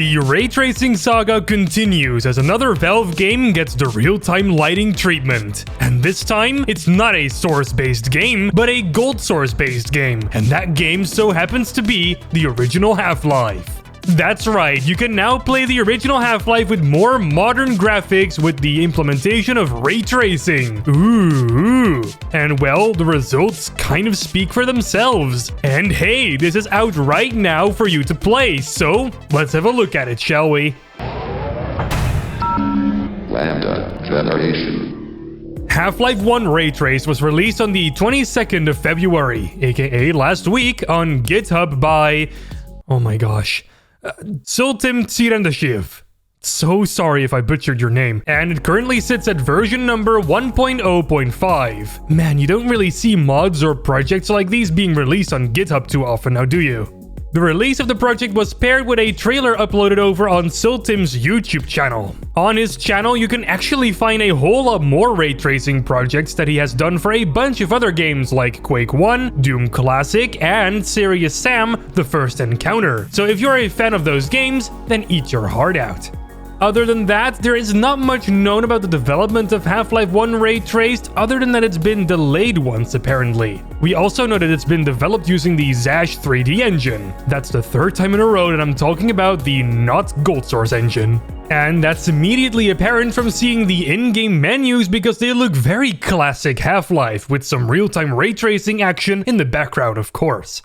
The ray tracing saga continues as another Valve game gets the real-time lighting treatment. And this time, it's not a source-based game, but a gold source-based game. And that game so happens to be the original Half-Life. That's right, you can now play the original Half-Life with more modern graphics with the implementation of ray tracing. Ooh. And well, the results kind of speak for themselves. And hey, this is out right now for you to play, so let's have a look at it, shall we? LambdaGeneration. Half-Life 1 Ray Trace was released on the 22nd of February, aka last week, on GitHub by... oh my gosh... Sultim Tirandashiv. So sorry if I butchered your name. And it currently sits at version number 1.0.5. Man, you don't really see mods or projects like these being released on GitHub too often now, do you? The release of the project was paired with a trailer uploaded over on Sultim's YouTube channel. On his channel, you can actually find a whole lot more ray tracing projects that he has done for a bunch of other games like Quake 1, Doom Classic, and Serious Sam: The First Encounter. So if you're a fan of those games, then eat your heart out. Other than that, there is not much known about the development of Half-Life 1 Ray Traced, other than that it's been delayed once apparently. We also know that it's been developed using the Zash 3D engine. That's the third time in a row that I'm talking about the not Gold Source engine. And that's immediately apparent from seeing the in-game menus because they look very classic Half-Life, with some real-time ray tracing action in the background, of course.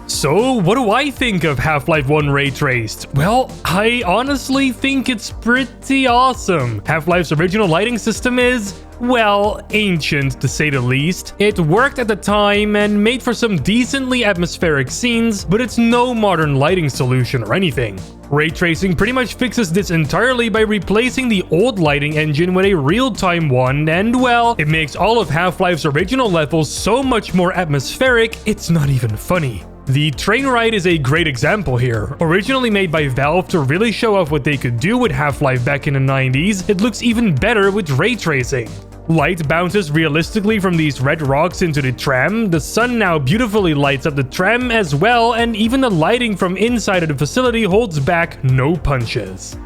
So, what do I think of Half-Life 1 Ray Traced? Well, I honestly think it's pretty awesome. Half-Life's original lighting system is, well, ancient to say the least. It worked at the time and made for some decently atmospheric scenes, but it's no modern lighting solution or anything. Ray tracing pretty much fixes this entirely by replacing the old lighting engine with a real-time one, and well, it makes all of Half-Life's original levels so much more atmospheric, it's not even funny. The train ride is a great example here. Originally made by Valve to really show off what they could do with Half-Life back in the 90s, it looks even better with ray tracing. Light bounces realistically from these red rocks into the tram, the sun now beautifully lights up the tram as well, and even the lighting from inside of the facility holds back no punches.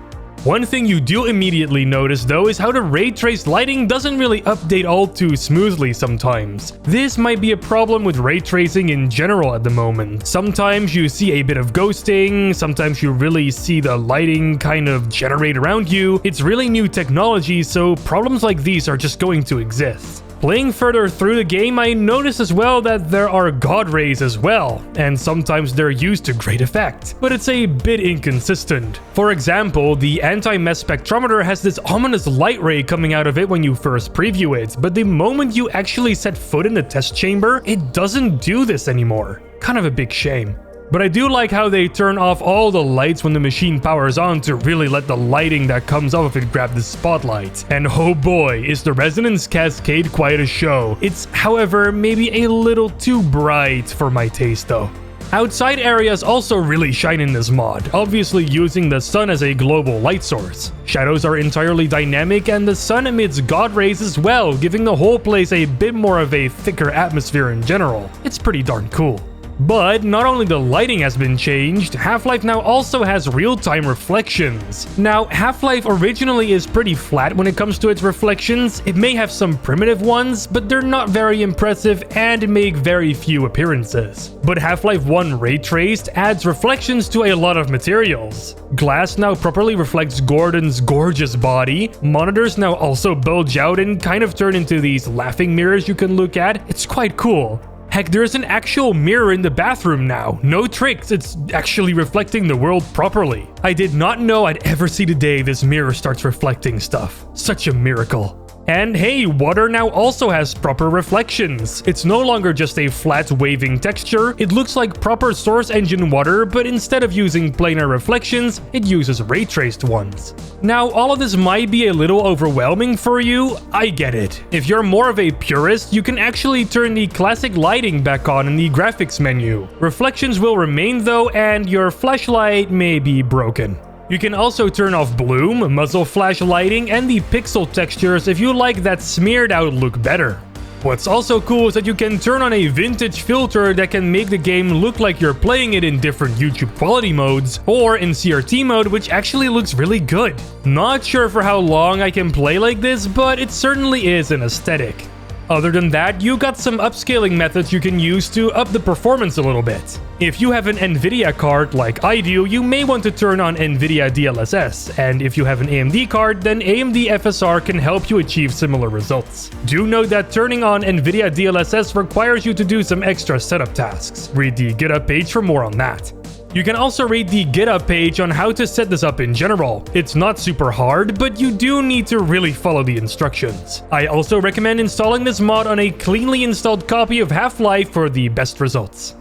One thing you do immediately notice though is how the ray traced lighting doesn't really update all too smoothly sometimes. This might be a problem with ray tracing in general at the moment. Sometimes you see a bit of ghosting, sometimes you really see the lighting kind of generate around you. It's really new technology, so problems like these are just going to exist. Playing further through the game, I noticed as well that there are God rays as well, and sometimes they're used to great effect, but it's a bit inconsistent. For example, the anti-mess spectrometer has this ominous light ray coming out of it when you first preview it, but the moment you actually set foot in the test chamber, it doesn't do this anymore. Kind of a big shame. But I do like how they turn off all the lights when the machine powers on to really let the lighting that comes off of it grab the spotlight. And oh boy, is the Resonance Cascade quite a show. It's, however, maybe a little too bright for my taste though. Outside areas also really shine in this mod, obviously using the sun as a global light source. Shadows are entirely dynamic and the sun emits God rays as well, giving the whole place a bit more of a thicker atmosphere in general. It's pretty darn cool. But not only the lighting has been changed, Half-Life now also has real-time reflections. Now, Half-Life originally is pretty flat when it comes to its reflections. It may have some primitive ones, but they're not very impressive and make very few appearances. But Half-Life 1 Ray Traced adds reflections to a lot of materials. Glass now properly reflects Gordon's gorgeous body. Monitors now also bulge out and kind of turn into these laughing mirrors you can look at. It's quite cool. Heck, there's an actual mirror in the bathroom now. No tricks, it's actually reflecting the world properly. I did not know I'd ever see the day this mirror starts reflecting stuff. Such a miracle. And hey, water now also has proper reflections. It's no longer just a flat waving texture, it looks like proper source engine water, but instead of using planar reflections, it uses ray traced ones. Now, all of this might be a little overwhelming for you, I get it. If you're more of a purist, you can actually turn the classic lighting back on in the graphics menu. Reflections will remain though, and your flashlight may be broken. You can also turn off bloom, muzzle flash lighting, and the pixel textures if you like that smeared out look better. What's also cool is that you can turn on a vintage filter that can make the game look like you're playing it in different YouTube quality modes, or in CRT mode, which actually looks really good. Not sure for how long I can play like this, but it certainly is an aesthetic. Other than that, you got some upscaling methods you can use to up the performance a little bit. If you have an Nvidia card like I do, you may want to turn on Nvidia DLSS, and if you have an AMD card, then AMD FSR can help you achieve similar results. Do note that turning on Nvidia DLSS requires you to do some extra setup tasks. Read the GitHub page for more on that. You can also read the GitHub page on how to set this up in general. It's not super hard, but you do need to really follow the instructions. I also recommend installing this mod on a cleanly installed copy of Half-Life for the best results.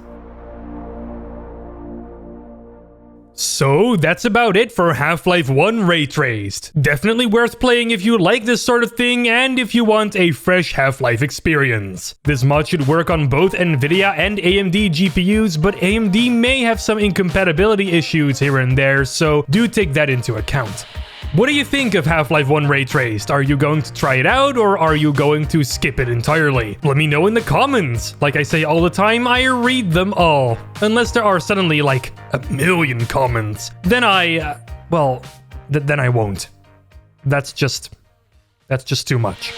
So that's about it for Half-Life 1 Ray Traced. Definitely worth playing if you like this sort of thing and if you want a fresh Half-Life experience. This mod should work on both Nvidia and AMD GPUs, but AMD may have some incompatibility issues here and there, so do take that into account. What do you think of Half-Life 1 Ray Traced? Are you going to try it out, or are you going to skip it entirely? Let me know in the comments. Like I say all the time, I read them all. Unless there are suddenly like a million comments. Then then I won't. That's just too much.